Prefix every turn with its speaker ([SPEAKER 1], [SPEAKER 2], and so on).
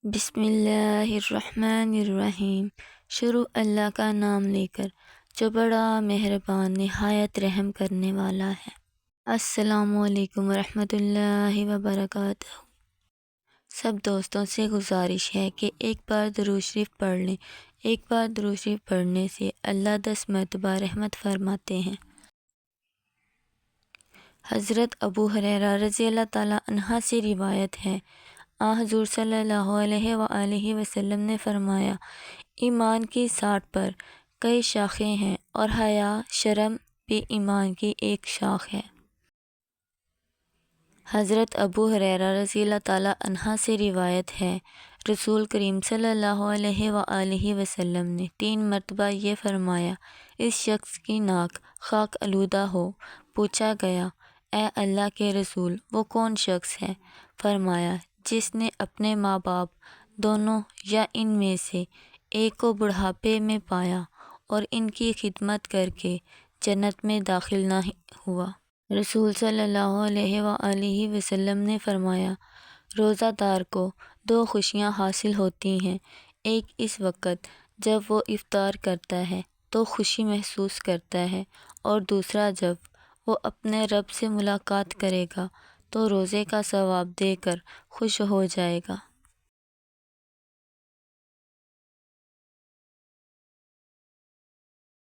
[SPEAKER 1] بسم اللہ الرحمن الرحیم۔ شروع اللہ کا نام لے کر جو بڑا مہربان نہایت رحم کرنے والا ہے۔ السلام علیکم ورحمۃ اللہ وبرکاتہ۔ سب دوستوں سے گزارش ہے کہ ایک بار درود شریف پڑھ لیں۔ ایک بار درود شریف پڑھنے سے اللہ 10 مرتبہ رحمت فرماتے ہیں۔ حضرت ابو ہریرہ رضی اللہ تعالیٰ عنہ سے روایت ہے، حضور صلی اللہ علیہ وآلہ وسلم نے فرمایا، ایمان کی ساٹھ پر کئی شاخیں ہیں اور حیا شرم بھی ایمان کی ایک شاخ ہے۔ حضرت ابو ہریرہ رضی اللہ تعالیٰ عنہ سے روایت ہے، رسول کریم صلی اللہ علیہ وآلہ وسلم نے 3 مرتبہ یہ فرمایا، اس شخص کی ناک خاک آلودہ ہو۔ پوچھا گیا، اے اللہ کے رسول، وہ کون شخص ہے؟ فرمایا، جس نے اپنے ماں باپ دونوں یا ان میں سے ایک کو بڑھاپے میں پایا اور ان کی خدمت کر کے جنت میں داخل نہ ہوا۔ رسول صلی اللہ علیہ وآلہ وسلم نے فرمایا، روزہ دار کو 2 خوشیاں حاصل ہوتی ہیں، ایک اس وقت جب وہ افطار کرتا ہے تو خوشی محسوس کرتا ہے، اور دوسرا جب وہ اپنے رب سے ملاقات کرے گا تو روزے کا ثواب دے کر خوش ہو جائے گا۔